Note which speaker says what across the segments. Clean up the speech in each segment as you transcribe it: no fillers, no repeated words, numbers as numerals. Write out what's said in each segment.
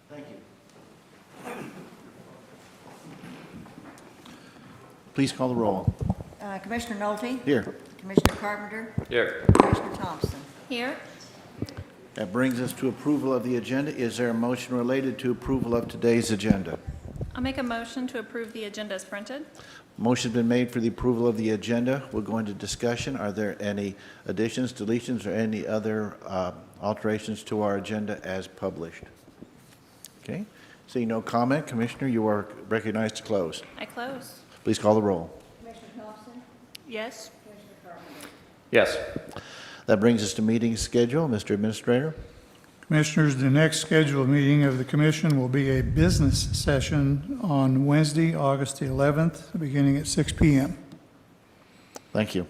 Speaker 1: Thank you. Please call the roll.
Speaker 2: Commissioner Nolte?
Speaker 1: Here.
Speaker 2: Commissioner Carpenter?
Speaker 3: Here.
Speaker 2: Commissioner Thompson?
Speaker 4: Here.
Speaker 1: That brings us to approval of the agenda. Is there a motion related to approval of today's agenda?
Speaker 4: I'll make a motion to approve the agenda as printed.
Speaker 1: Motion's been made for the approval of the agenda. We'll go into discussion. Are there any additions, deletions, or any other alterations to our agenda as published? Okay. Seeing no comment, Commissioner, you are recognized to close.
Speaker 4: I close.
Speaker 1: Please call the roll.
Speaker 2: Commissioner Thompson?
Speaker 4: Yes.
Speaker 2: Commissioner Carpenter?
Speaker 3: Yes.
Speaker 1: That brings us to meeting schedule. Mr. Administrator.
Speaker 5: Commissioners, the next scheduled meeting of the commission will be a business session on Wednesday, August the 11th, beginning at 6 p.m.
Speaker 1: Thank you.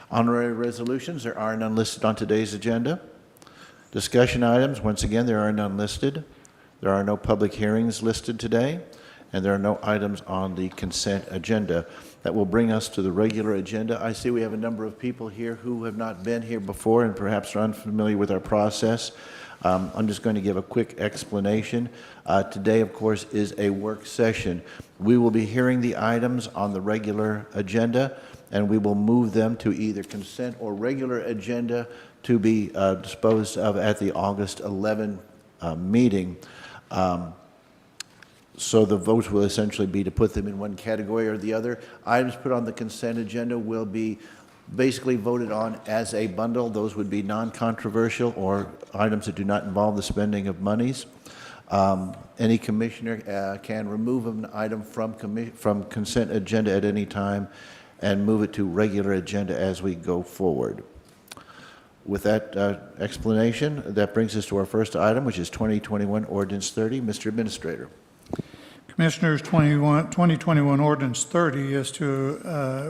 Speaker 1: Honorary resolutions, there are none listed on today's agenda. Discussion items, once again, there are none listed. There are no public hearings listed today, and there are no items on the consent agenda. That will bring us to the regular agenda. I see we have a number of people here who have not been here before and perhaps are unfamiliar with our process. I'm just going to give a quick explanation. Today, of course, is a work session. We will be hearing the items on the regular agenda, and we will move them to either consent or regular agenda to be disposed of at the August 11 meeting. So the votes will essentially be to put them in one category or the other. Items put on the consent agenda will be basically voted on as a bundle. Those would be non-controversial or items that do not involve the spending of monies. Any commissioner can remove an item from consent agenda at any time and move it to regular agenda as we go forward. With that explanation, that brings us to our first item, which is 2021 Ordinance 30. Mr. Administrator.
Speaker 5: Commissioners, 2021 Ordinance 30 is to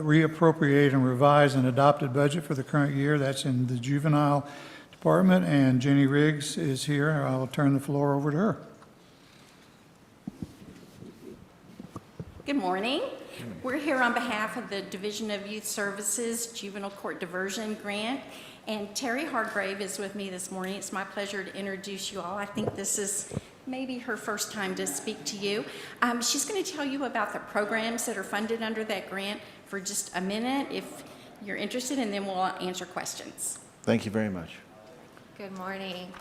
Speaker 5: reappropriate and revise an adopted budget for the current year. That's in the Juvenile Department, and Jenny Riggs is here. I'll turn the floor over to her.
Speaker 6: Good morning. We're here on behalf of the Division of Youth Services Juvenile Court Diversion Grant, and Terry Hargrave is with me this morning. It's my pleasure to introduce you all. I think this is maybe her first time to speak to you. She's going to tell you about the programs that are funded under that grant for just a minute if you're interested, and then we'll answer questions.
Speaker 1: Thank you very much.
Speaker 7: Good morning.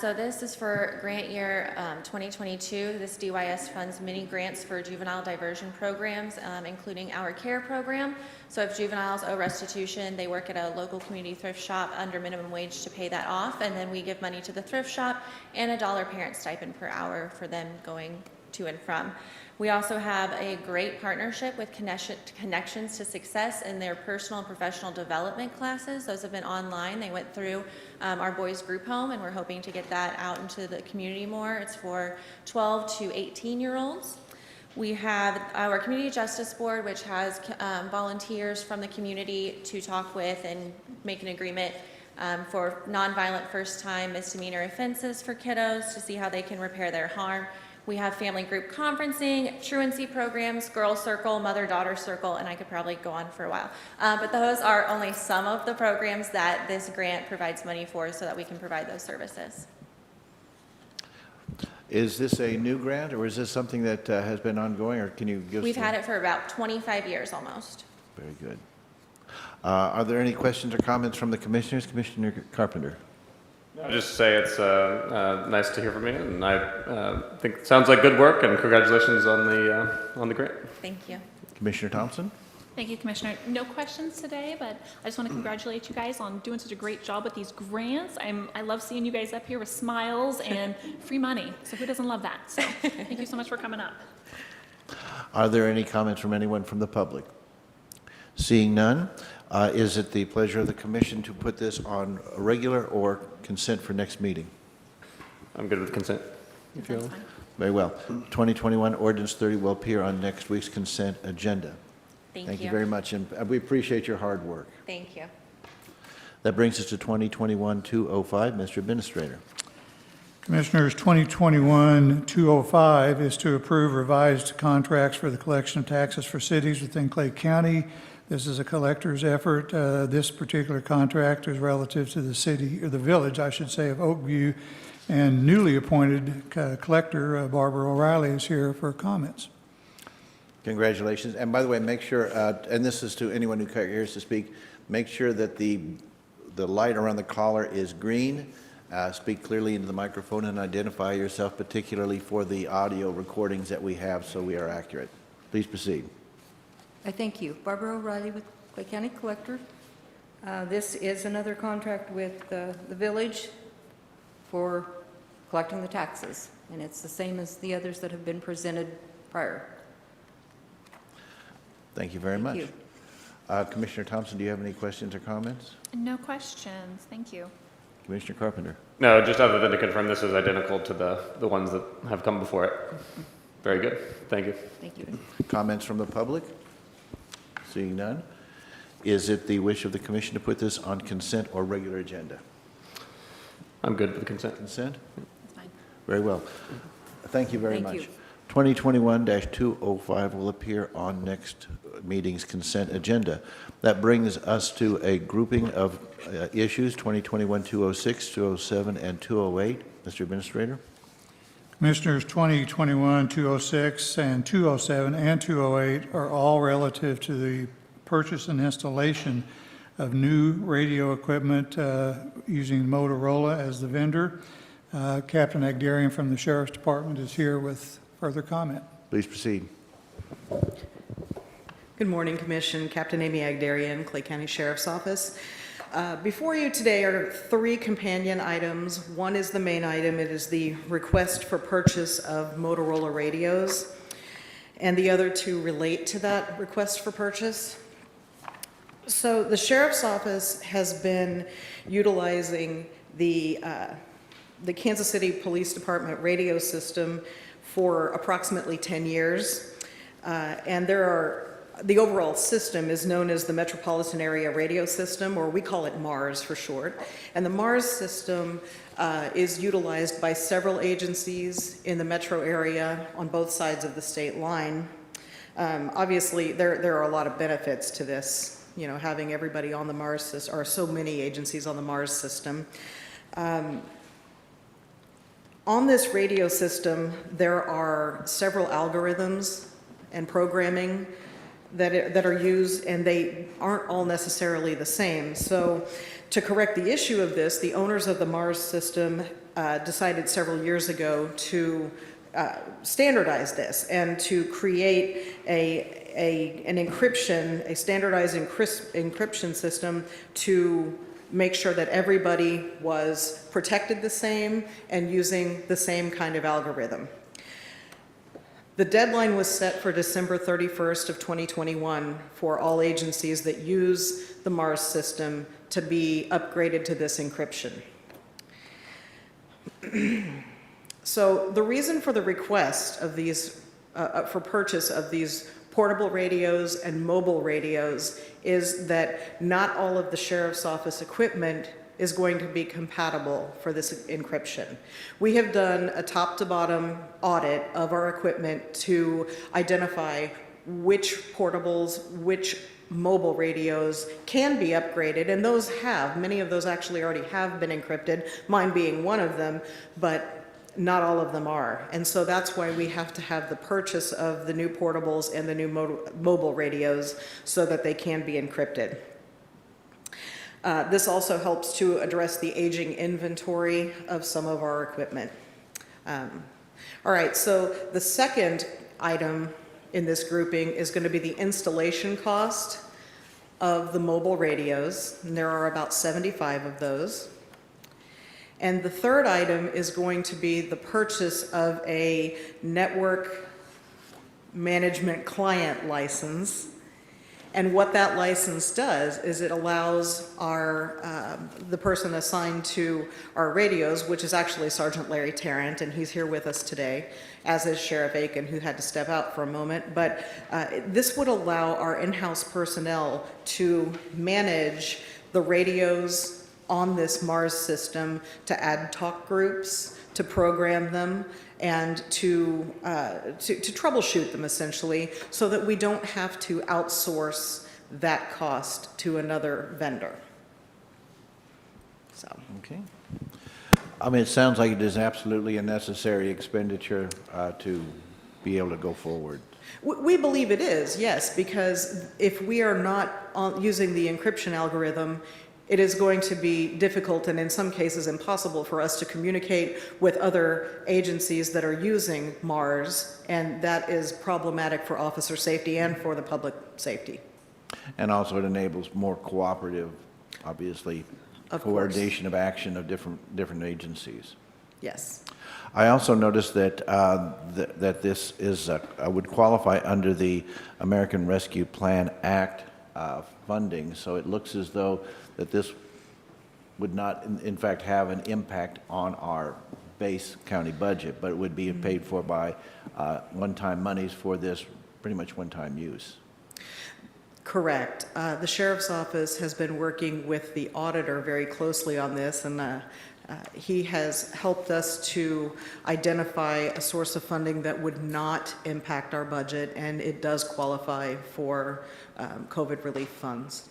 Speaker 7: So this is for grant year 2022. This DYS funds many grants for juvenile diversion programs, including our care program. So if juveniles owe restitution, they work at a local community thrift shop under minimum wage to pay that off, and then we give money to the thrift shop and a $1 parent stipend per hour for them going to and from. We also have a great partnership with Connections to Success in their personal and professional development classes. Those have been online. They went through our boys group home, and we're hoping to get that out into the community more. It's for 12 to 18-year-olds. We have our Community Justice Board, which has volunteers from the community to talk with and make an agreement for nonviolent first-time misdemeanor offenses for kiddos to see how they can repair their harm. We have family group conferencing, truancy programs, Girl Circle, Mother-Daughter Circle, and I could probably go on for a while. But those are only some of the programs that this grant provides money for so that we can provide those services.
Speaker 1: Is this a new grant, or is this something that has been ongoing, or can you give us?
Speaker 7: We've had it for about 25 years almost.
Speaker 1: Very good. Are there any questions or comments from the commissioners? Commissioner Carpenter.
Speaker 3: I'll just say it's nice to hear from you, and I think it sounds like good work, and congratulations on the grant.
Speaker 7: Thank you.
Speaker 1: Commissioner Thompson.
Speaker 4: Thank you, Commissioner. No questions today, but I just want to congratulate you guys on doing such a great job with these grants. I love seeing you guys up here with smiles and free money. So who doesn't love that? So thank you so much for coming up.
Speaker 1: Are there any comments from anyone from the public? Seeing none, is it the pleasure of the commission to put this on regular or consent for next meeting?
Speaker 3: I'm good with consent. If you
Speaker 4: That's fine.
Speaker 1: Very well. 2021 Ordinance 30 will appear on next week's consent agenda.
Speaker 7: Thank you.
Speaker 1: very much, and we appreciate your hard work.
Speaker 7: Thank you.
Speaker 1: That brings us to 2021-205. Mr. Administrator.
Speaker 5: Commissioners, 2021-205 is to approve revised contracts for the collection of taxes for cities within Clay County. This is a collector's effort. This particular contract is relative to the city, or the village, I should say, of Oakview, and newly appointed collector, Barbara O'Reilly, is here for comments.
Speaker 1: Congratulations. And by the way, make sure, and this is to anyone who cares to speak, make sure that the light around the collar is green. Speak clearly into the microphone and identify yourself, particularly for the audio recordings that we have, so we are accurate. Please proceed.
Speaker 2: I thank you. Barbara O'Reilly with Clay County Collector. This is another contract with the village for collecting the taxes, and it's the same as the others that have been presented prior.
Speaker 1: Thank you very much.
Speaker 2: you.
Speaker 1: Commissioner Thompson, do you have any questions or comments?
Speaker 4: No questions. Thank you.
Speaker 1: Commissioner Carpenter?
Speaker 3: No, just other than to confirm, this is identical to the ones that have come before it. Very good. Thank you.
Speaker 2: Thank you.
Speaker 1: Comments from the public? Seeing none. Is it the wish of the commission to put this on consent or regular agenda?
Speaker 3: I'm good with consent.
Speaker 1: Consent?
Speaker 4: That's fine.
Speaker 1: Very well. Thank you very
Speaker 2: Thank
Speaker 1: much.
Speaker 2: you.
Speaker 1: 2021-205 will appear on next meeting's consent agenda. That brings us to a grouping of issues, 2021-206, 207, and 208. Mr. Administrator?
Speaker 5: Commissioners, 2021, 206, and 207, and 208 are all relative to the purchase and installation of new radio equipment using Motorola as the vendor. Captain Agdarian from the Sheriff's Department is here with further comment.
Speaker 1: Please proceed.
Speaker 8: Good morning, Commission. Captain Amy Agdarian, Clay County Sheriff's Office. Before you today are 3 companion items. One is the main item. It is the request for purchase of Motorola radios, and the other 2 relate to that request for purchase. So the Sheriff's Office has been utilizing the Kansas City Police Department radio system for approximately 10 years, and the overall system is known as the Metropolitan Area Radio System, or we call it MARS for short. And the MARS system is utilized by several agencies in the metro area on both sides of the state line. Obviously, there are a lot of benefits to this, you know, having everybody on the MARS system, or so many agencies on the MARS system. On this radio system, there are several algorithms and programming that are used, and they aren't all necessarily the same. So to correct the issue of this, the owners of the MARS system decided several years ago to standardize this and to create an encryption, a standardized encryption system to make sure that everybody was protected the same and using the same kind of algorithm. The deadline was set for December 31st of 2021 for all agencies that use the MARS system to be upgraded to this encryption. So the reason for the request of these, for purchase of these portable radios and mobile radios is that not all of the Sheriff's Office equipment is going to be compatible for this encryption. We have done a top-to-bottom audit of our equipment to identify which portables, which mobile radios can be upgraded, and those have. Many of those actually already have been encrypted, mine being one of them, but not all of them are. And so that's why we have to have the purchase of the new portables and the new mobile radios so that they can be encrypted. This also helps to address the aging inventory of some of our equipment. All right, so the second item in this grouping is going to be the installation cost of the mobile radios, and there are about 75 of those. And the third item is going to be the purchase of a network management client license. And what that license does is it allows the person assigned to our radios, which is actually Sergeant Larry Tarrant, and he's here with us today, as is Sheriff Aiken, who had to step out for a moment. But this would allow our in-house personnel to manage the radios on this MARS system, to add talk groups, to program them, and to troubleshoot them essentially, so that we don't have to outsource that cost to another vendor. So,
Speaker 1: Okay. I mean, it sounds like it is absolutely a necessary expenditure to be able to go forward.
Speaker 8: we believe it is, yes, because if we are not using the encryption algorithm, it is going to be difficult and in some cases impossible for us to communicate with other agencies that are using MARS, and that is problematic for officer safety and for the public safety.
Speaker 1: And also it enables more cooperative, obviously,
Speaker 8: Of
Speaker 1: coordination of action of different agencies.
Speaker 8: Yes.
Speaker 1: I also noticed that that this is would qualify under the American Rescue Plan Act funding. So it looks as though that this would not, in fact, have an impact on our base county budget, but it would be paid for by one-time monies for this pretty much one-time use.
Speaker 8: Correct. The sheriff's office has been working with the auditor very closely on this, and he has helped us to identify a source of funding that would not impact our budget, and it does qualify for COVID relief funds.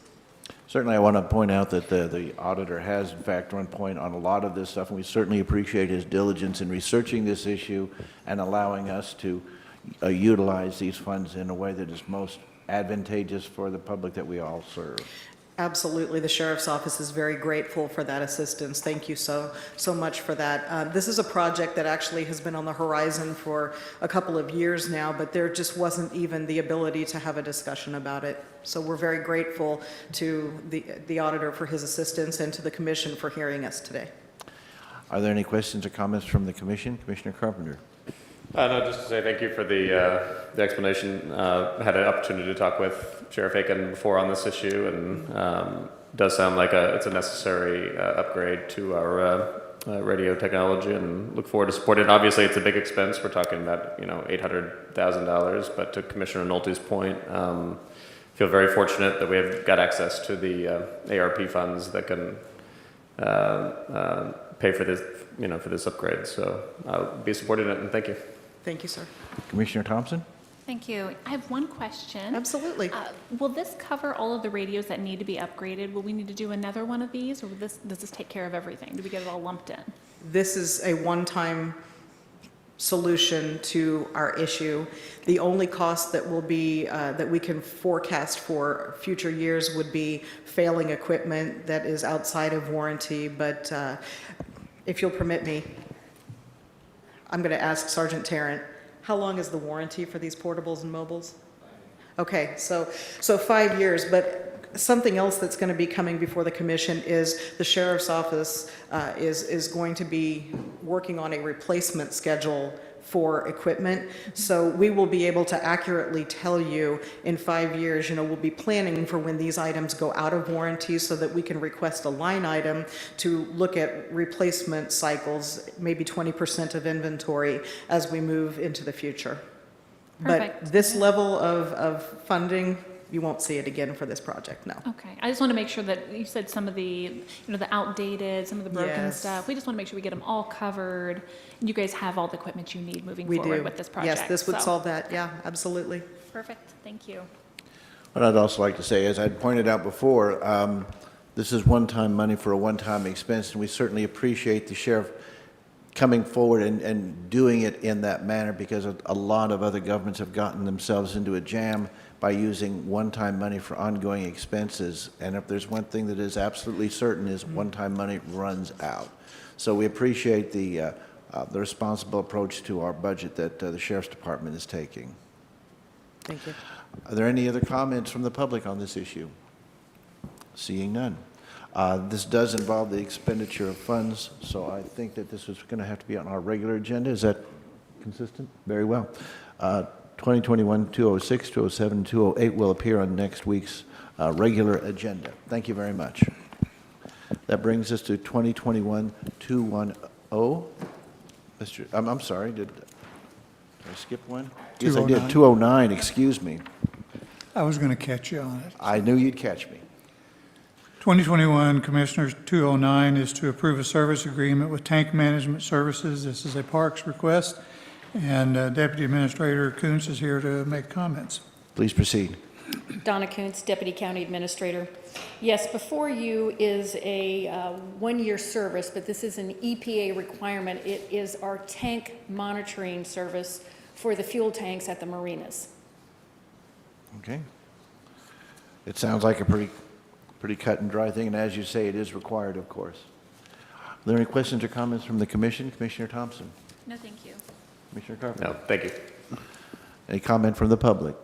Speaker 1: Certainly, I want to point out that the auditor has, in fact, run point on a lot of this stuff, and we certainly appreciate his diligence in researching this issue and allowing us to utilize these funds in a way that is most advantageous for the public that we all serve.
Speaker 8: Absolutely. The sheriff's office is very grateful for that assistance. Thank you so much for that. This is a project that actually has been on the horizon for a couple of years now, but there just wasn't even the ability to have a discussion about it. So we're very grateful to the auditor for his assistance and to the commission for hearing us today.
Speaker 1: Are there any questions or comments from the commission? Commissioner Carpenter.
Speaker 3: No, just to say thank you for the explanation. Had an opportunity to talk with Sheriff Aiken before on this issue, and does sound like it's a necessary upgrade to our radio technology, and look forward to supporting it. Obviously, it's a big expense. We're talking about $800,000, but to Commissioner Nolte's point, feel very fortunate that we have got access to the ARP funds that can pay for this, for this upgrade. So I'll be supporting it, and thank you.
Speaker 8: Thank you, sir.
Speaker 1: Commissioner Thompson?
Speaker 4: Thank you. I have one question.
Speaker 8: Absolutely.
Speaker 4: Will this cover all of the radios that need to be upgraded? Will we need to do another one of these, or does this take care of everything? Do we get it all lumped in?
Speaker 8: This is a one-time solution to our issue. The only cost that will be that we can forecast for future years would be failing equipment that is outside of warranty. But if you'll permit me, I'm going to ask Sergeant Tarrant, how long is the warranty for these portables and mobiles? Okay, so 5 years, but something else that's going to be coming before the commission is the sheriff's office is going to be working on a replacement schedule for equipment. So we will be able to accurately tell you in 5 years, we'll be planning for when these items go out of warranty so that we can request a line item to look at replacement cycles, maybe 20% of inventory as we move into the future.
Speaker 4: Perfect.
Speaker 8: But this level of funding, you won't see it again for this project, no.
Speaker 4: Okay. I just want to make sure that you said some of the, the outdated, some of the broken
Speaker 8: Yes.
Speaker 4: stuff. We just want to make sure we get them all covered. And you guys have all the equipment you need moving
Speaker 8: We
Speaker 4: forward
Speaker 8: do.
Speaker 4: with this project.
Speaker 8: Yes, this would
Speaker 4: so.
Speaker 8: solve that, yeah, absolutely.
Speaker 4: Perfect. Thank you.
Speaker 1: What I'd also like to say, as I'd pointed out before, this is one-time money for a one-time expense, and we certainly appreciate the sheriff coming forward and doing it in that manner, because a lot of other governments have gotten themselves into a jam by using one-time money for ongoing expenses. And if there's one thing that is absolutely certain, is one-time money runs out. So we appreciate the responsible approach to our budget that the Sheriff's Department is taking.
Speaker 8: Thank you.
Speaker 1: Are there any other comments from the public on this issue? Seeing none. This does involve the expenditure of funds, so I think that this is going to have to be on our regular agenda. Is that consistent? Very well. 2021-206, 207, 208 will appear on next week's regular agenda. Thank you very much. That brings us to 2021-210. I'm sorry, did I skip one? Yes, I did. 209, excuse me.
Speaker 5: I was going to catch you on it.
Speaker 1: I knew you'd catch me.
Speaker 5: 2021 Commissioners 209 is to approve a service agreement with Tank Management Services. This is a parks request, and Deputy Administrator Kuntz is here to make comments.
Speaker 1: Please proceed.
Speaker 9: Donna Kuntz, Deputy County Administrator. Yes, before you is a one-year service, but this is an EPA requirement. It is our tank monitoring service for the fuel tanks at the marinas.
Speaker 1: Okay. It sounds like a pretty cut and dry thing, and as you say, it is required, of course. Are there any questions or comments from the commission? Commissioner Thompson?
Speaker 4: No, thank you.
Speaker 1: Commissioner Carpenter?
Speaker 3: No, thank you.
Speaker 1: Any comment from the public?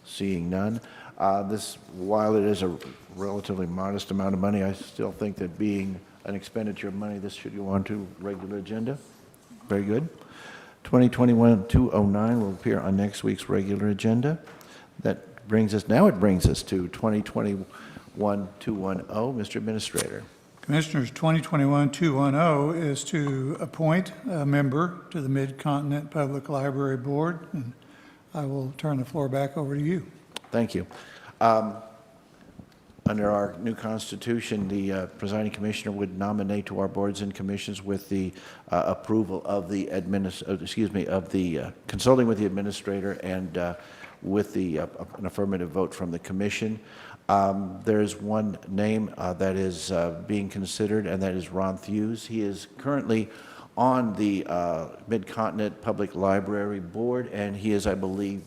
Speaker 1: Seeing none. While it is a relatively modest amount of money, I still think that being an expenditure of money, this should go on to regular agenda. Very good. 2021-209 will appear on next week's regular agenda. That brings us to 2021-210. Mr. Administrator.
Speaker 5: Commissioners, 2021-210 is to appoint a member to the Mid-Continent Public Library Board, and I will turn the floor back over to you.
Speaker 1: Thank you. Under our new constitution, the presiding commissioner would nominate to our boards and commissions with the approval of the consulting with the administrator and with an affirmative vote from the commission. There is one name that is being considered, and that is Ron Thews. He is currently on the Mid-Continent Public Library Board, and he is, I believe,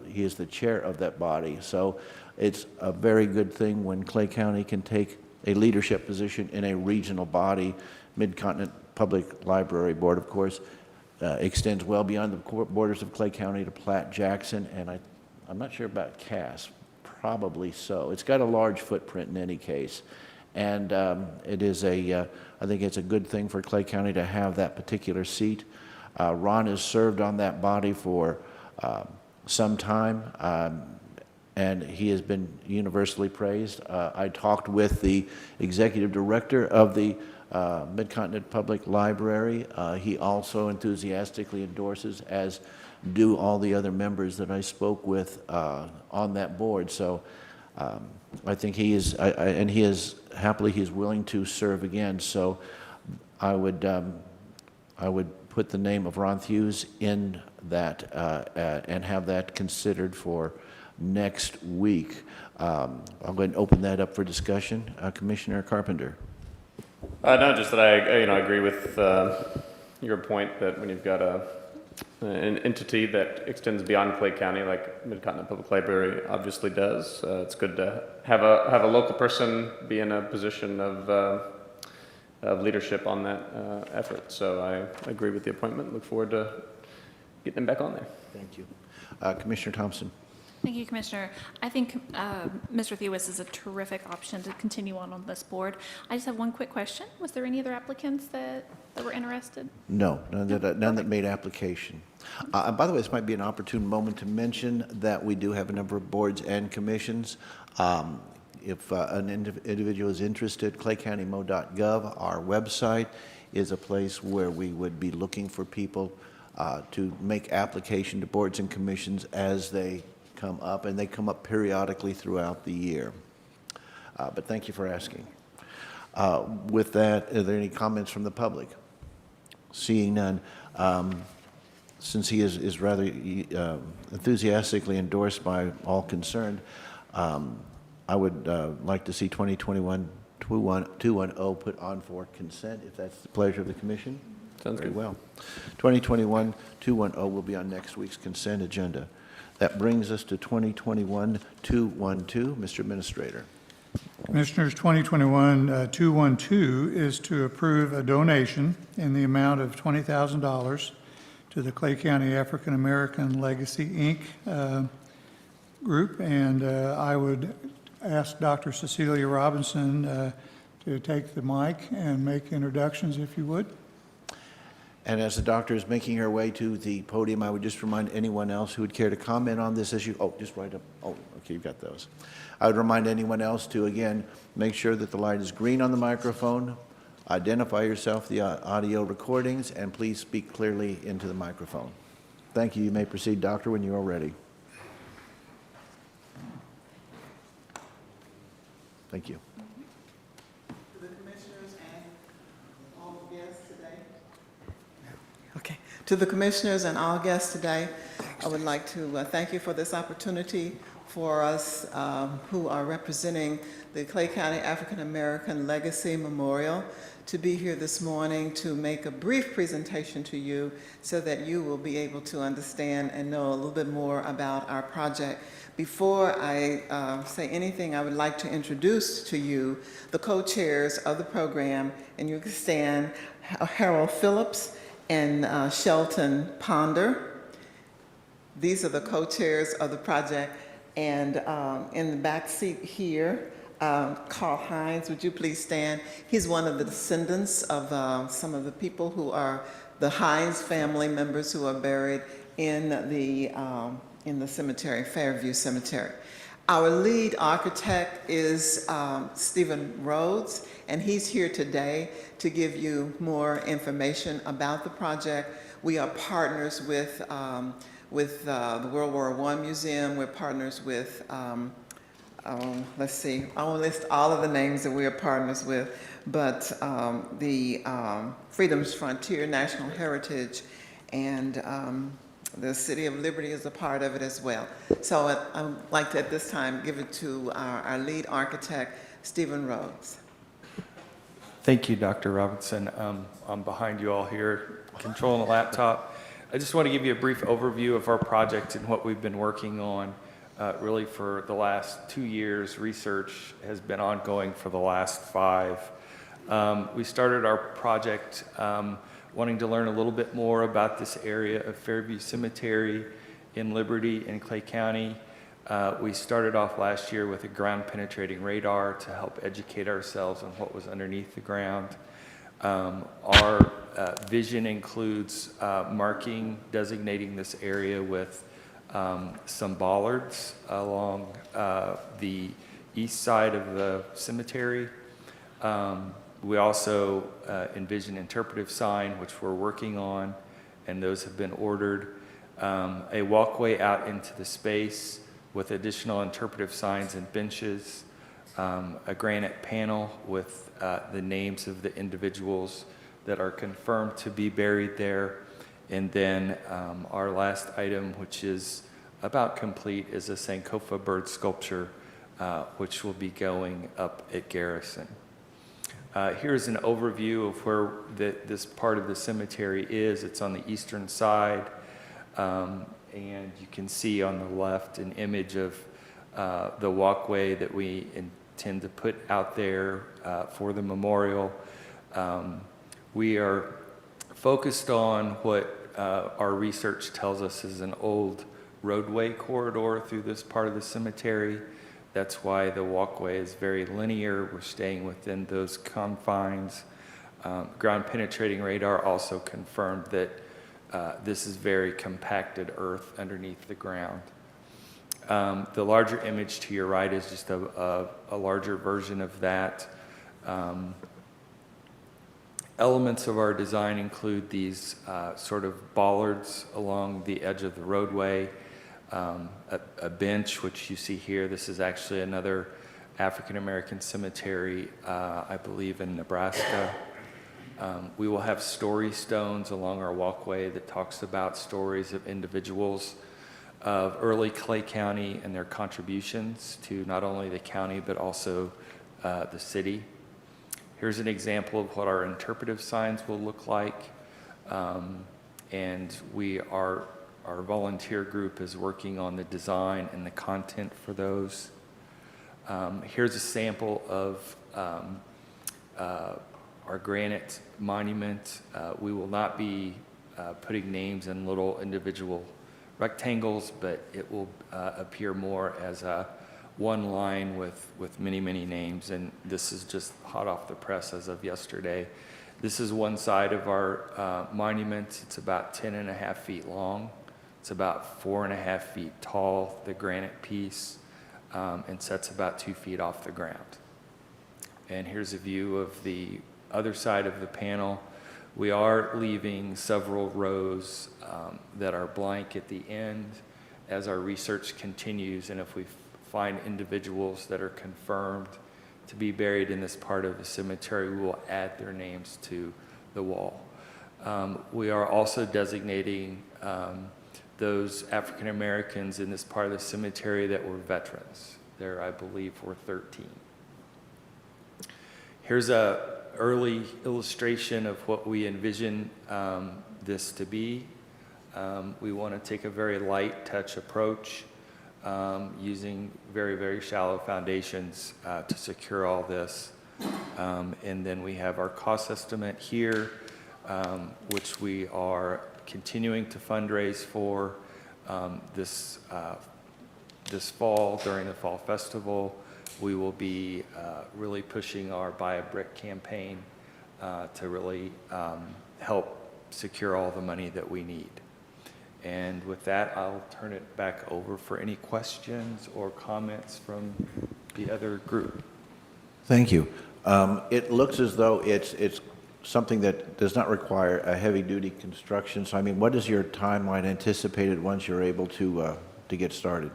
Speaker 1: he is the chair of that body. So it's a very good thing when Clay County can take a leadership position in a regional body. Mid-Continent Public Library Board, of course, extends well beyond the borders of Clay County to Platte, Jackson, and I'm not sure about Cass. Probably so. It's got a large footprint in any case. And it is I think it's a good thing for Clay County to have that particular seat. Ron has served on that body for some time, and he has been universally praised. I talked with the executive director of the Mid-Continent Public Library. He also enthusiastically endorses, as do all the other members that I spoke with on that board. So I think he is, and he is happily, he's willing to serve again. So I would put the name of Ron Thews in that and have that considered for next week. I'll go ahead and open that up for discussion. Commissioner Carpenter.
Speaker 3: No, just that I agree with your point that when you've got an entity that extends beyond Clay County, like Mid-Continent Public Library obviously does, it's good to have a local person be in a position of leadership on that effort. So I agree with the appointment. Look forward to getting him back on there.
Speaker 1: Thank you. Commissioner Thompson.
Speaker 4: Thank you, Commissioner. I think Mr. Thews is a terrific option to continue on this board. I just have one quick question. Was there any other applicants that were interested?
Speaker 1: No, none that made application. By the way, this might be an opportune moment to mention that we do have a number of boards and commissions. If an individual is interested, claycountymo.gov, our website, is a place where we would be looking for people to make application to boards and commissions as they come up, and they come up periodically throughout the year. But thank you for asking. With that, are there any comments from the public? Seeing none, since he is rather enthusiastically endorsed by all concerned, I would like to see 2021-210 put on for consent, if that's the pleasure of the commission.
Speaker 3: Sounds
Speaker 1: Very
Speaker 3: good.
Speaker 1: well. 2021-210 will be on next week's consent agenda. That brings us to 2021-212. Mr. Administrator.
Speaker 5: Commissioners, 2021-212 is to approve a donation in the amount of $20,000 to the Clay County African American Legacy, Inc. Group, and I would ask Dr. Cecilia Robinson to take the mic and make introductions, if you would.
Speaker 1: And as the doctor is making her way to the podium, I would just remind anyone else who would care to comment on this issue. Oh, just right up. Oh, okay, you've got those. I would remind anyone else to, again, make sure that the light is green on the microphone, identify yourself, the audio recordings, and please speak clearly into the microphone. Thank you. You may proceed, doctor, when you are ready. Thank you.
Speaker 10: To the commissioners and all guests today. Okay. To the commissioners and all guests today, I would like to thank you for this opportunity for us who are representing the Clay County African American Legacy Memorial to be here this morning to make a brief presentation to you so that you will be able to understand and know a little bit more about our project. Before I say anything, I would like to introduce to you the co-chairs of the program, and you can stand, Harold Phillips and Shelton Ponder. These are the co-chairs of the project. And in the back seat here, Carl Hines, would you please stand? He's one of the descendants of some of the people who are the Hines family members who are buried in the cemetery, Fairview Cemetery. Our lead architect is Stephen Rhodes, and he's here today to give you more information about the project. We are partners with the World War I Museum. We're partners with, let's see, I won't list all of the names that we are partners with, but the Freedom's Frontier National Heritage, and the City of Liberty is a part of it as well. So I'd like to, at this time, give it to our lead architect, Stephen Rhodes.
Speaker 11: Thank you, Dr. Robinson. I'm behind you all here, controlling the laptop. I just want to give you a brief overview of our project and what we've been working on really for the last 2 years. Research has been ongoing for the last 5. We started our project wanting to learn a little bit more about this area of Fairview Cemetery in Liberty in Clay County. We started off last year with a ground penetrating radar to help educate ourselves on what was underneath the ground. Our vision includes designating this area with some bollards along the east side of the cemetery. We also envision interpretive sign, which we're working on, and those have been ordered. A walkway out into the space with additional interpretive signs and benches, a granite panel with the names of the individuals that are confirmed to be buried there. And then our last item, which is about complete, is a Sankofa bird sculpture, which will be going up at Garrison. Here's an overview of where this part of the cemetery is. It's on the eastern side, and you can see on the left an image of the walkway that we intend to put out there for the memorial. We are focused on what our research tells us is an old roadway corridor through this part of the cemetery. That's why the walkway is very linear. We're staying within those confines. Ground penetrating radar also confirmed that this is very compacted earth underneath the ground. The larger image to your right is just a larger version of that. Elements of our design include these sort of bollards along the edge of the roadway, a bench, which you see here. This is actually another African American cemetery, I believe in Nebraska. We will have story stones along our walkway that talks about stories of individuals of early Clay County and their contributions to not only the county but also the city. Here's an example of what our interpretive signs will look like, and our volunteer group is working on the design and the content for those. Here's a sample of our Granite Monument. We will not be putting names in little individual rectangles, but it will appear more as one line with many, many names, and this is just hot off the press as of yesterday. This is one side of our monument. It's about 10.5 feet long. It's about 4.5 feet tall, the granite piece, and sets about 2 feet off the ground. And here's a view of the other side of the panel. We are leaving several rows that are blank at the end as our research continues, and if we find individuals that are confirmed to be buried in this part of the cemetery, we will add their names to the wall. We are also designating those African Americans in this part of the cemetery that were veterans. There, I believe, were 13. Here's a early illustration of what we envision this to be. We want to take a very light touch approach using very, very shallow foundations to secure all this. And then we have our cost estimate here, which we are continuing to fundraise for this fall during the Fall Festival. We will be really pushing our Buy a Brick campaign to really help secure all the money that we need. And with that, I'll turn it back over for any questions or comments from the other group.
Speaker 1: Thank you. It looks as though it's something that does not require a heavy-duty construction. So, I mean, what is your timeline anticipated once you're able to get started?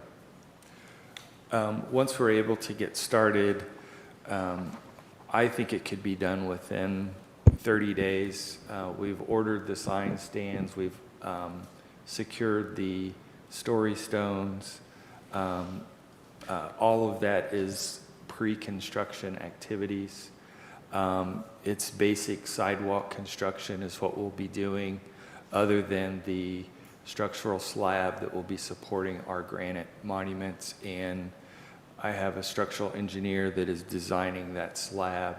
Speaker 11: Once we're able to get started, I think it could be done within 30 days. We've ordered the sign stands. We've secured the story stones. All of that is pre-construction activities. It's basic sidewalk construction is what we'll be doing, other than the structural slab that will be supporting our granite monuments. And I have a structural engineer that is designing that slab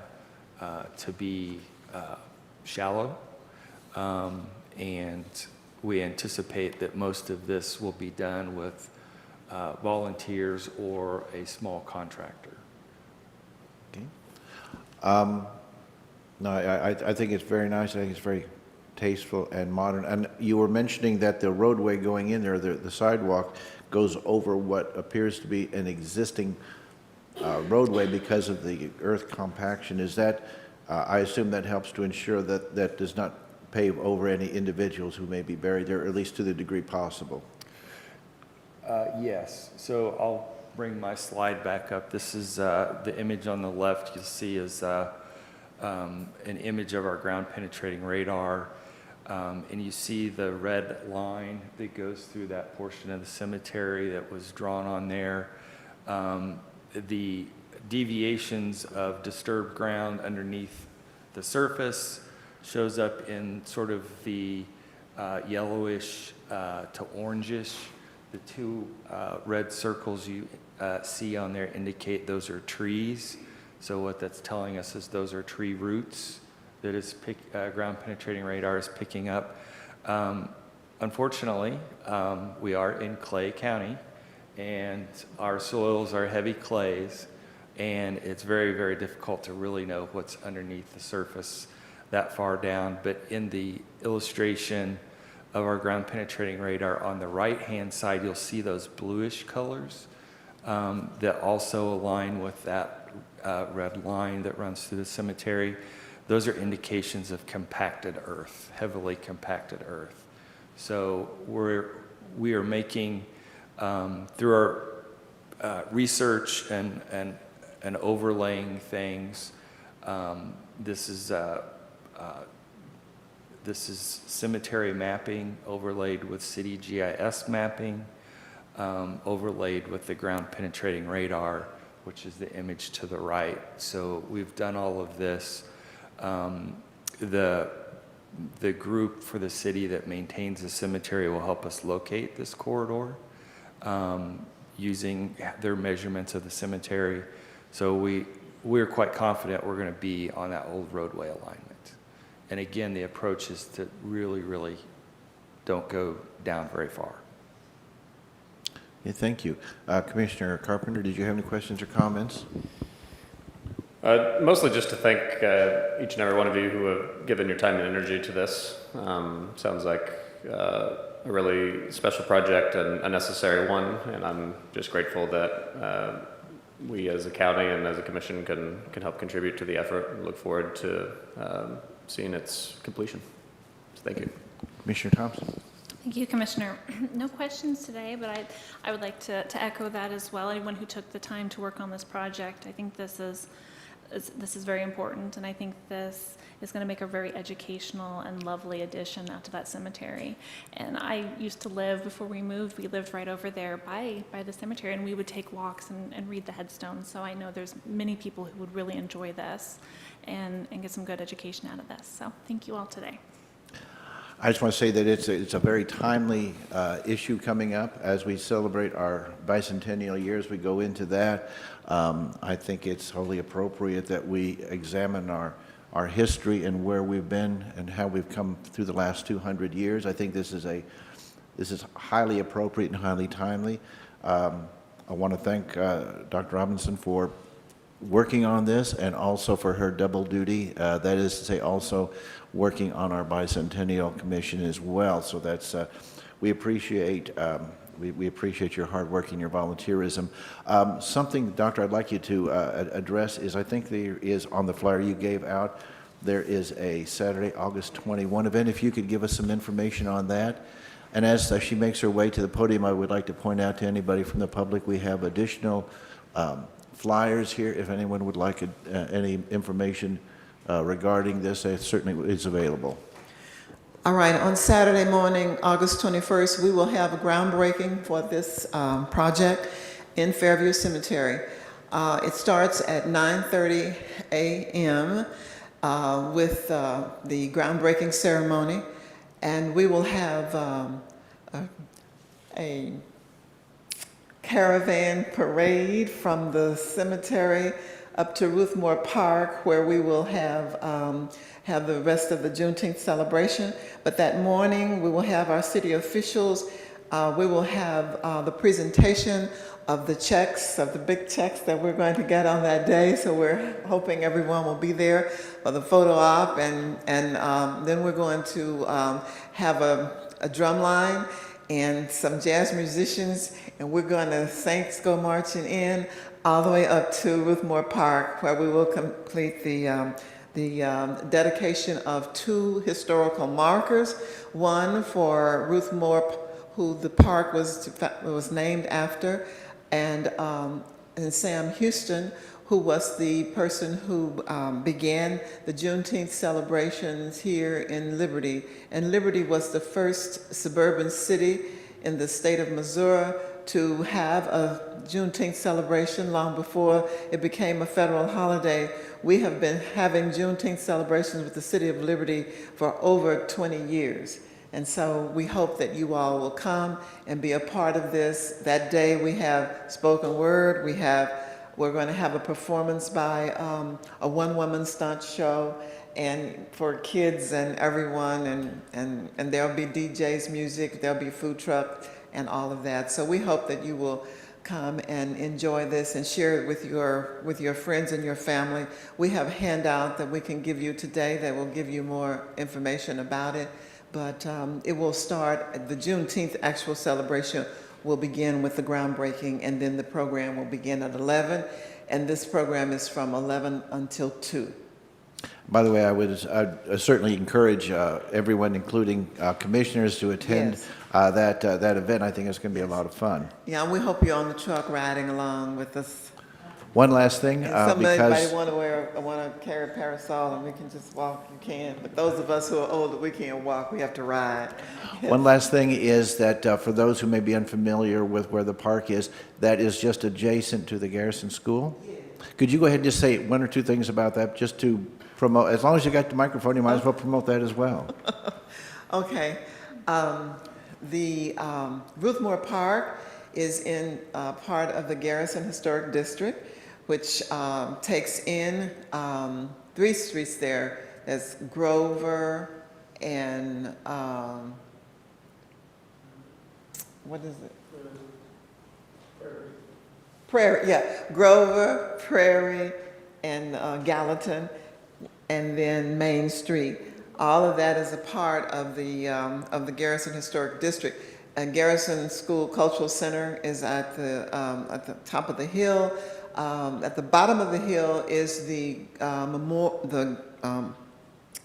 Speaker 11: to be shallow. And we anticipate that most of this will be done with volunteers or a small contractor.
Speaker 1: Okay. No, I think it's very nice. I think it's very tasteful and modern. And you were mentioning that the roadway going in there, the sidewalk, goes over what appears to be an existing roadway because of the earth compaction. Is that, I assume that helps to ensure that that does not pave over any individuals who may be buried there, at least to the degree possible?
Speaker 11: Yes. So I'll bring my slide back up. This is the image on the left you'll see is an image of our ground penetrating radar. And you see the red line that goes through that portion of the cemetery that was drawn on there. The deviations of disturbed ground underneath the surface shows up in sort of the yellowish to orangish. The two red circles you see on there indicate those are trees. So what that's telling us is those are tree roots that is ground penetrating radar is picking up. Unfortunately, we are in Clay County, and our soils are heavy clays, and it's very, very difficult to really know what's underneath the surface that far down. But in the illustration of our ground penetrating radar on the right-hand side, you'll see those bluish colors that also align with that red line that runs through the cemetery. Those are indications of compacted earth, heavily compacted earth. So we are making, through our research and overlaying things, this is cemetery mapping overlaid with city GIS mapping, overlaid with the ground penetrating radar, which is the image to the right. So we've done all of this. The group for the city that maintains the cemetery will help us locate this corridor using their measurements of the cemetery. So we're quite confident we're going to be on that old roadway alignment. And again, the approach is to really, really don't go down very far.
Speaker 1: Yeah, thank you. Commissioner Carpenter, did you have any questions or comments?
Speaker 3: Mostly just to thank each and every one of you who have given your time and energy to this. Sounds like a really special project and a necessary one, and I'm just grateful that we as a county and as a commission can help contribute to the effort and look forward to seeing its completion. So thank you.
Speaker 1: Commissioner Thompson.
Speaker 4: Thank you, Commissioner. No questions today, but I would like to echo that as well. Anyone who took the time to work on this project, I think this is this is very important, and I think this is going to make a very educational and lovely addition out to that cemetery. And I used to live, before we moved, we lived right over there by the cemetery, and we would take walks and read the headstones. So I know there's many people who would really enjoy this and get some good education out of this. So thank you all today.
Speaker 1: I just want to say that it's a very timely issue coming up as we celebrate our bicentennial years. We go into that. I think it's wholly appropriate that we examine our history and where we've been and how we've come through the last 200 years. I think this is highly appropriate and highly timely. I want to thank Dr. Robinson for working on this and also for her double duty. That is to say, also working on our bicentennial commission as well. So that's we appreciate your hard work and your volunteerism. Something, Doctor, I'd like you to address is I think there is on the flyer you gave out, there is a Saturday, August 21 event. If you could give us some information on that. And as she makes her way to the podium, I would like to point out to anybody from the public, we have additional flyers here. If anyone would like any information regarding this, it certainly is available.
Speaker 10: All right, on Saturday morning, August 21st, we will have a groundbreaking for this project in Fairview Cemetery. It starts at 9:30 a.m. With the groundbreaking ceremony, and we will have a caravan parade from the cemetery up to Ruthmore Park, where we will have the rest of the Juneteenth celebration. But that morning, we will have our city officials. We will have the presentation of the checks, of the big checks that we're going to get on that day. So we're hoping everyone will be there for the photo op, and then we're going to have a drum line and some jazz musicians, and we're going to Saints go marching in all the way up to Ruthmore Park, where we will complete the dedication of 2 historical markers, one for Ruthmore, who the park was named after, and Sam Houston, who was the person who began the Juneteenth celebrations here in Liberty. And Liberty was the first suburban city in the state of Missouri to have a Juneteenth celebration long before it became a federal holiday. We have been having Juneteenth celebrations with the city of Liberty for over 20 years. And so we hope that you all will come and be a part of this. That day we have spoken word, we're going to have a performance by a one-woman stunt show, and for kids and everyone, and there'll be DJs, music, there'll be a food truck and all of that. So we hope that you will come and enjoy this and share it with your friends and your family. We have a handout that we can give you today that will give you more information about it. But it will start, the Juneteenth actual celebration will begin with the groundbreaking, and then the program will begin at 11, and this program is from 11 until 2.
Speaker 1: By the way, I'd certainly encourage everyone, including commissioners, to attend that event. I think it's going to be a lot of fun.
Speaker 10: Yeah, and we hope you're on the truck riding along with us.
Speaker 1: One last thing,
Speaker 10: Somebody
Speaker 1: because
Speaker 10: want to carry a parasol and we can just walk, you can. But those of us who are older, we can't walk, we have to ride.
Speaker 1: one last thing is that for those who may be unfamiliar with where the park is, that is just adjacent to the Garrison School. Could you go ahead and just say 1 or 2 things about that, just to promote? As long as you got the microphone, you might as well promote that as well.
Speaker 10: Okay. The Ruthmore Park is in part of the Garrison Historic District, which takes in 3 streets there. There's Grover and what is it? Prairie, yeah. Grover, Prairie, and Gallatin, and then Main Street. All of that is a part of the Garrison Historic District. And Garrison School Cultural Center is at the top of the hill. At the bottom of the hill is the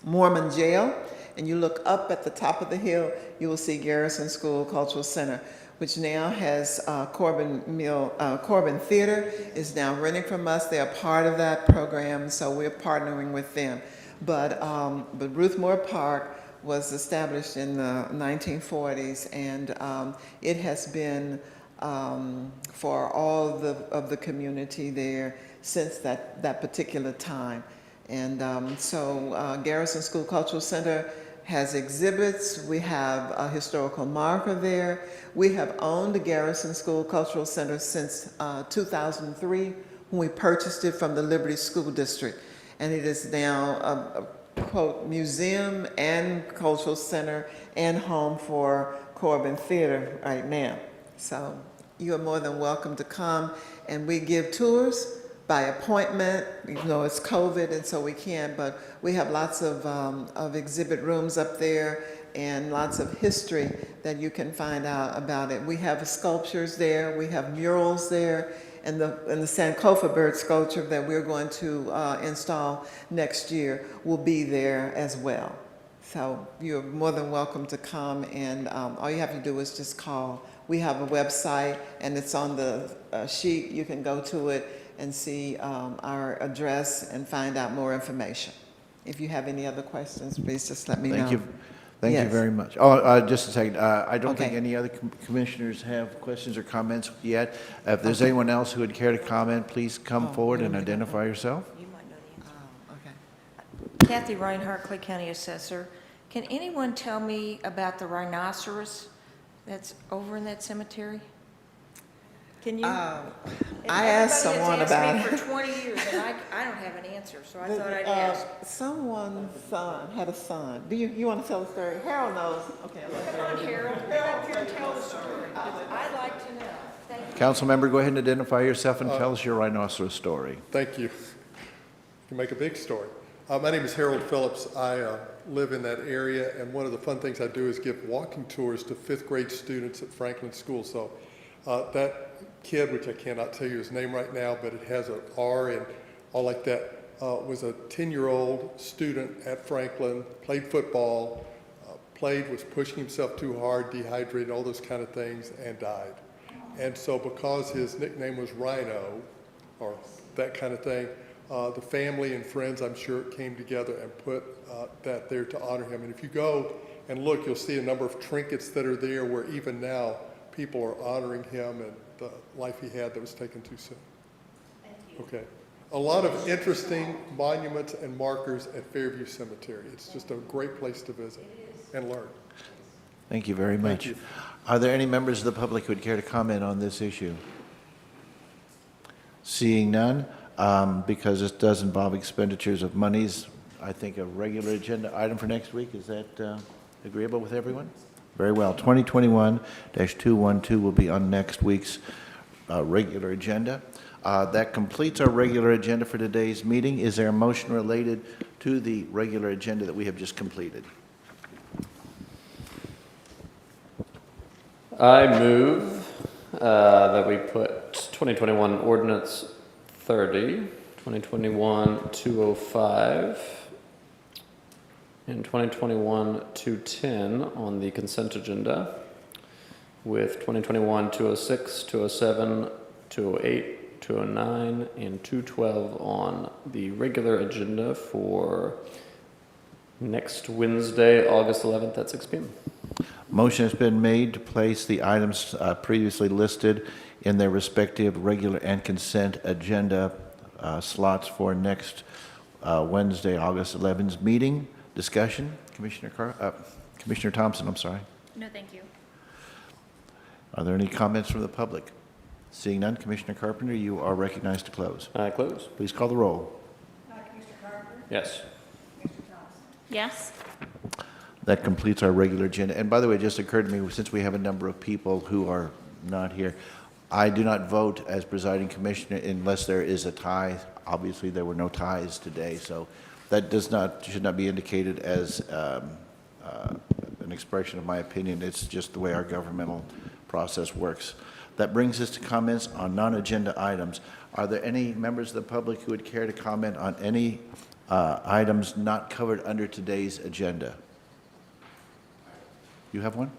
Speaker 10: Mormon Jail, and you look up at the top of the hill, you will see Garrison School Cultural Center. which now has Corbin Theater is now renting from us. They are part of that program, so we're partnering with them. But Ruth Moore Park was established in the 1940s, and it has been for all of the community there since that particular time. And so Garrison School Cultural Center has exhibits. We have a historical marker there. We have owned the Garrison School Cultural Center since 2003, when we purchased it from the Liberty School District. And it is now a quote, museum and cultural center and home for Corbin Theater right now. So you are more than welcome to come, and we give tours by appointment, even though it's COVID and so we can't, but we have lots of exhibit rooms up there and lots of history that you can find out about it. We have sculptures there, we have murals there, and the Sankofa bird sculpture that we're going to install next year will be there as well. So you're more than welcome to come, and all you have to do is just call. We have a website, and it's on the sheet. You can go to it and see our address and find out more information. If you have any other questions, please just let me know.
Speaker 1: Thank you. Thank you
Speaker 10: Yes.
Speaker 1: very much. Oh, just a second. I don't think
Speaker 10: Okay.
Speaker 1: any other commissioners have questions or comments yet. If there's anyone else who would care to comment, please come forward and identify yourself.
Speaker 12: You might know the answer.
Speaker 10: Okay.
Speaker 12: Kathy Reinhardt, Clay County Assessor. Can anyone tell me about the rhinoceros that's over in that cemetery? Can you?
Speaker 10: I asked someone about
Speaker 12: Everybody
Speaker 10: it.
Speaker 12: has asked me for 20 years, and I don't have an answer, so I thought I'd ask.
Speaker 10: Someone's son had a son. Do you want to tell the story? Harold knows. Okay.
Speaker 12: Come on, Harold, come up here and tell the story, because I'd like to know. Thank you.
Speaker 1: Council member, go ahead and identify yourself and tell us your rhinoceros story.
Speaker 13: Thank you. You can make a big story. My name is Harold Phillips. I live in that area, and one of the fun things I do is give walking tours to fifth grade students at Franklin School. So that kid, which I cannot tell you his name right now, but it has an R and all like that, was a 10-year-old student at Franklin, played football, was pushing himself too hard, dehydrated, all those kind of things, and died. And so because his nickname was Rhino, or that kind of thing, the family and friends, I'm sure, came together and put that there to honor him. And if you go and look, you'll see a number of trinkets that are there where even now people are honoring him and the life he had that was taken too soon. Thank you. Okay. A lot of interesting monuments and markers at Fairview Cemetery. It's just a great place to visit and learn.
Speaker 1: Thank you very much.
Speaker 13: Thank you.
Speaker 1: Are there any members of the public who would care to comment on this issue? Seeing none, because this does involve expenditures of monies, I think a regular agenda item for next week, is that agreeable with everyone? Very well. 2021-212 will be on next week's regular agenda. That completes our regular agenda for today's meeting. Is there a motion related to the regular agenda that we have just completed?
Speaker 3: I move that we put 2021 Ordinance 30, 2021-205, and 2021-210 on the consent agenda, with 2021-206, 207, 208, 209, and 212 on the regular agenda for next Wednesday, August 11th at 6 p.m.
Speaker 1: Motion has been made to place the items previously listed in their respective regular and consent agenda slots for next Wednesday, August 11th meeting. Discussion? Commissioner Thompson, I'm sorry.
Speaker 4: No, thank you.
Speaker 1: Are there any comments from the public? Seeing none, Commissioner Carpenter, you are recognized to close.
Speaker 3: Close.
Speaker 1: Please call the roll.
Speaker 3: Yes.
Speaker 4: Yes?
Speaker 1: That completes our regular agenda. And by the way, it just occurred to me, since we have a number of people who are not here, I do not vote as presiding commissioner unless there is a tie. Obviously, there were no ties today, so that should not be indicated as an expression of my opinion. It's just the way our governmental process works. That brings us to comments on non-agenda items. Are there any members of the public who would care to comment on any items not covered under today's agenda? You have one?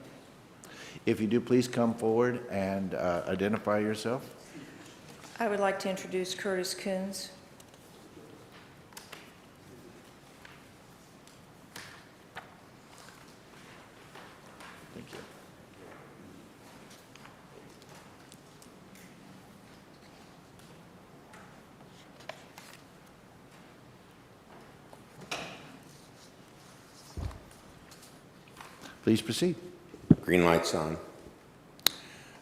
Speaker 1: If you do, please come forward and identify yourself.
Speaker 12: I would like to introduce Curtis Coons.
Speaker 1: Thank you. Please proceed.
Speaker 14: Green light's on.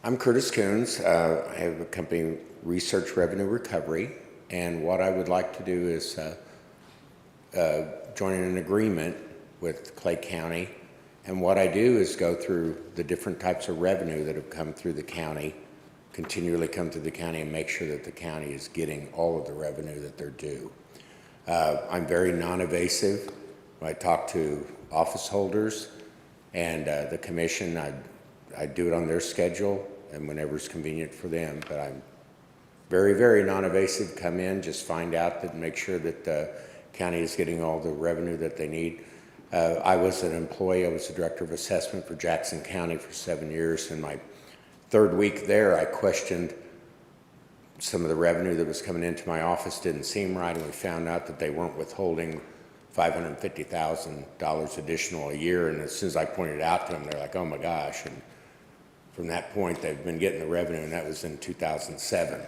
Speaker 14: I'm Curtis Coons. I have a company, Research Revenue Recovery, and what I would like to do is join in an agreement with Clay County. And what I do is go through the different types of revenue that have come through the county, continually come through the county, and make sure that the county is getting all of the revenue that they're due. I'm very non-evasive. When I talk to office holders and the commission, I do it on their schedule and whenever it's convenient for them, but I'm very, very non-evasive. Come in, just find out that, make sure that the county is getting all the revenue that they need. I was an employee, I was the director of assessment for Jackson County for 7 years. In my third week there, I questioned some of the revenue that was coming into my office, didn't seem right, and we found out that they weren't withholding $550,000 additional a year. And as soon as I pointed it out to them, they're like, oh my gosh. And from that point, they've been getting the revenue, and that was in 2007.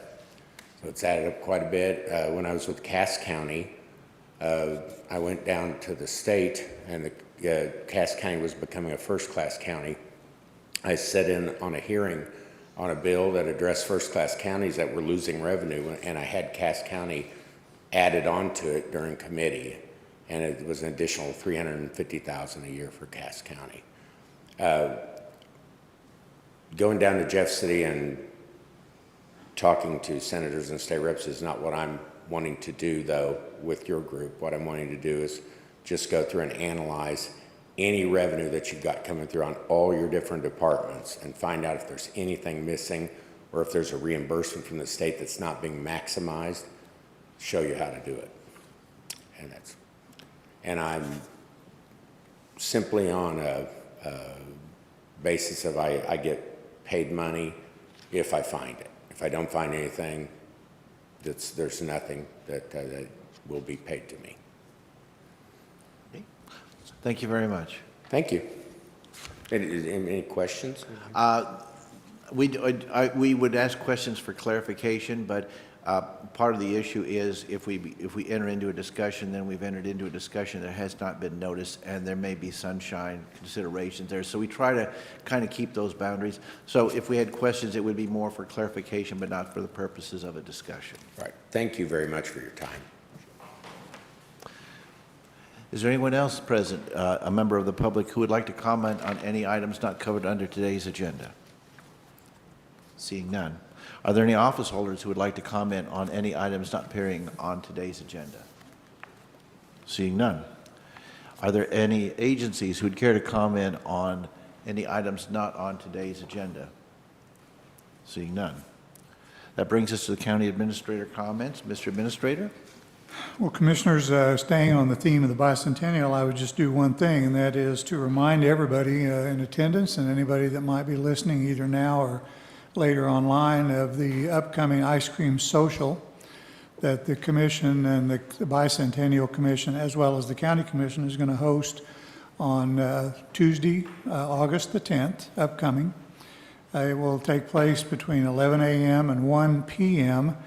Speaker 14: So it's added up quite a bit. When I was with Cass County, I went down to the state, and the Cass County was becoming a first-class county. I sat in on a hearing on a bill that addressed first-class counties that were losing revenue, and I had Cass County added onto it during committee, and it was an additional $350,000 a year for Cass County. Going down to Jeff City and talking to senators and state reps is not what I'm wanting to do, though, with your group. What I'm wanting to do is just go through and analyze any revenue that you've got coming through on all your different departments and find out if there's anything missing or if there's a reimbursement from the state that's not being maximized, show you how to do it. And I'm simply on a basis of I get paid money if I find it. If I don't find anything, there's nothing that will be paid to me.
Speaker 1: Okay. Thank you very much.
Speaker 14: Thank you. Any questions?
Speaker 1: We would ask questions for clarification, but part of the issue is if we enter into a discussion, then we've entered into a discussion that has not been noticed, and there may be sunshine considerations there. So we try to kind of keep those boundaries. So if we had questions, it would be more for clarification, but not for the purposes of a discussion.
Speaker 14: Right. Thank you very much for your time.
Speaker 1: Is there anyone else present, a member of the public, who would like to comment on any items not covered under today's agenda? Seeing none. Are there any office holders who would like to comment on any items not appearing on today's agenda? Seeing none. Are there any agencies who would care to comment on any items not on today's agenda? Seeing none. That brings us to the county administrator comments. Mr. Administrator?
Speaker 5: Well, Commissioners, staying on the theme of the bicentennial, I would just do one thing, and that is to remind everybody in attendance and anybody that might be listening either now or later online of the upcoming ice cream social that the commission and the Bicentennial Commission, as well as the County Commission, is going to host on Tuesday, August the 10th, upcoming. It will take place between 11 a.m. and 1 p.m.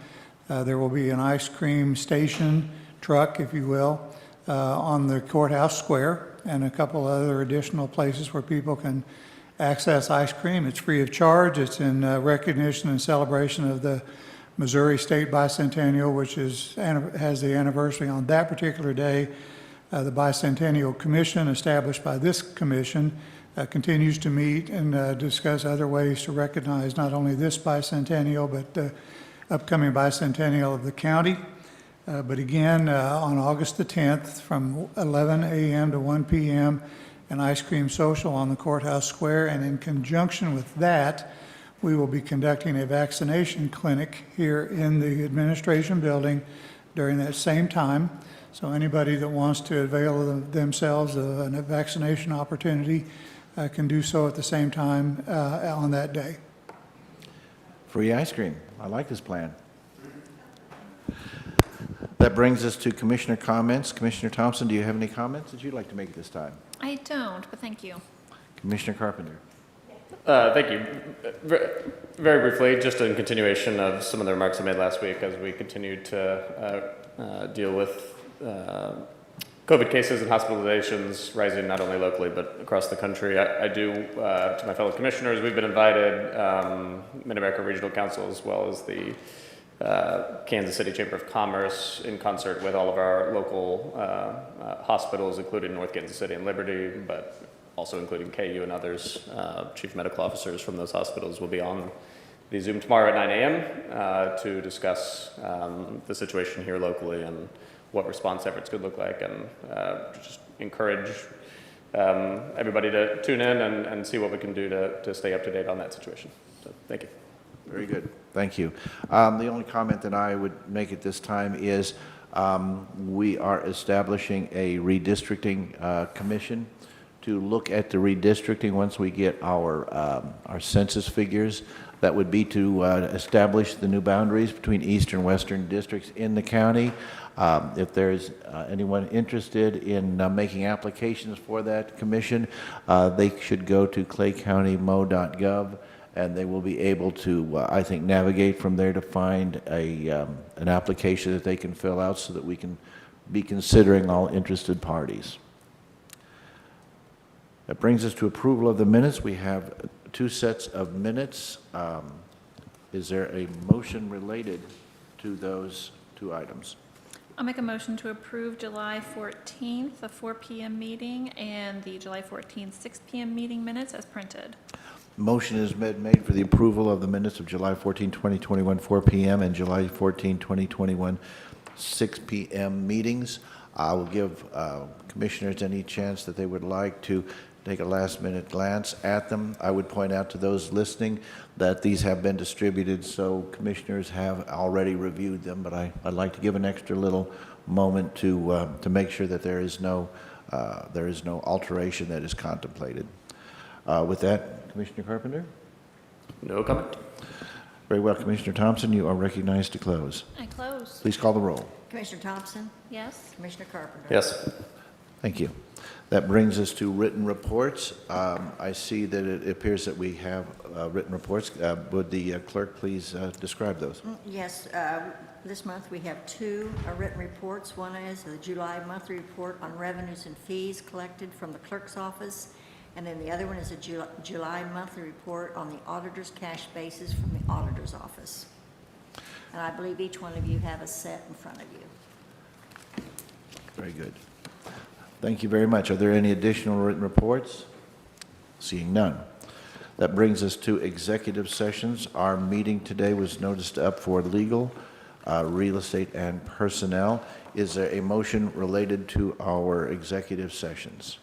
Speaker 5: There will be an ice cream station, truck, if you will, on the courthouse square, and a couple other additional places where people can access ice cream. It's free of charge. It's in recognition and celebration of the Missouri State Bicentennial, which has the anniversary on that particular day. The Bicentennial Commission, established by this commission, continues to meet and discuss other ways to recognize not only this bicentennial, but the upcoming bicentennial of the county. But again, on August the 10th, from 11 a.m. to 1 p.m., an ice cream social on the courthouse square, and in conjunction with that, we will be conducting a vaccination clinic here in the administration building during that same time. So anybody that wants to avail themselves of a vaccination opportunity can do so at the same time on that day.
Speaker 1: Free ice cream. I like this plan. That brings us to commissioner comments. Commissioner Thompson, do you have any comments that you'd like to make at this time?
Speaker 4: I don't, but thank you.
Speaker 1: Commissioner Carpenter.
Speaker 3: Thank you. Very briefly, just in continuation of some of the remarks I made last week as we continued to deal with COVID cases and hospitalizations rising not only locally but across the country. I do, to my fellow commissioners, we've been invited, Mid-America Regional Council as well as the Kansas City Chamber of Commerce in concert with all of our local hospitals, including North Kansas City and Liberty, but also including KU and others. Chief medical officers from those hospitals will be on the Zoom tomorrow at 9 a.m. To discuss the situation here locally and what response efforts could look like, and just encourage everybody to tune in and see what we can do to stay up to date on that situation. So, thank you.
Speaker 1: Very good. Thank you. The only comment that I would make at this time is we are establishing a redistricting commission to look at the redistricting once we get our census figures. That would be to establish the new boundaries between eastern and western districts in the county. If there's anyone interested in making applications for that commission, they should go to claycountymo.gov, and they will be able to, I think, navigate from there to find an application that they can fill out so that we can be considering all interested parties. That brings us to approval of the minutes. We have 2 sets of minutes. Is there a motion related to those 2 items?
Speaker 4: I'll make a motion to approve July 14th, a 4 p.m. meeting, and the July 14th, 6 p.m. meeting minutes as printed.
Speaker 1: Motion is made for the approval of the minutes of July 14, 2021, 4 p.m. and July 14, 2021, 6 p.m. meetings. I will give commissioners any chance that they would like to take a last-minute glance at them. I would point out to those listening that these have been distributed, so commissioners have already reviewed them, but I'd like to give an extra little moment to make sure that there is no alteration that is contemplated. With that, Commissioner Carpenter?
Speaker 3: No comment.
Speaker 1: Very well, Commissioner Thompson, you are recognized to close.
Speaker 4: I close.
Speaker 1: Please call the roll.
Speaker 12: Commissioner Thompson?
Speaker 4: Yes.
Speaker 12: Commissioner Carpenter?
Speaker 3: Yes.
Speaker 1: Thank you. That brings us to written reports. I see that it appears that we have written reports. Would the clerk please describe those?
Speaker 15: Yes, this month we have 2 written reports. One is the July monthly report on revenues and fees collected from the clerk's office, and then the other one is a July monthly report on the auditor's cash basis from the auditor's office. And I believe each one of you have a set in front of you.
Speaker 1: Very good. Thank you very much. Are there any additional written reports? Seeing none. That brings us to executive sessions. Our meeting today was noticed up for legal, real estate, and personnel. Is there a motion related to our executive sessions?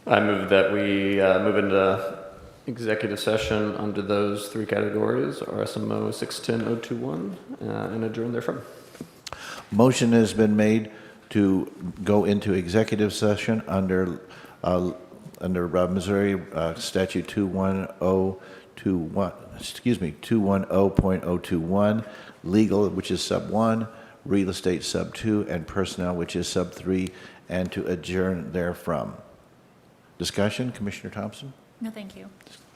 Speaker 3: I move that we move into executive session under those 3 categories, RSMO 610-021, and adjourn therefrom.
Speaker 1: Motion has been made to go into executive session under Missouri Statute 210.021, legal, which is sub 1, real estate sub 2, and personnel, which is sub 3, and to adjourn therefrom. Discussion, Commissioner Thompson?
Speaker 4: No, thank you.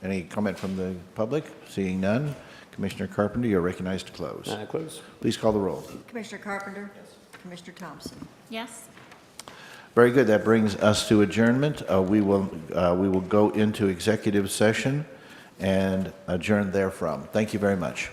Speaker 1: Any comment from the public? Seeing none, Commissioner Carpenter, you're recognized to close.
Speaker 3: Close.
Speaker 1: Please call the roll.
Speaker 15: Commissioner Carpenter? Yes. Commissioner Thompson?
Speaker 4: Yes.
Speaker 1: Very good. That brings us to adjournment. We will go into executive session and adjourn therefrom. Thank you very much.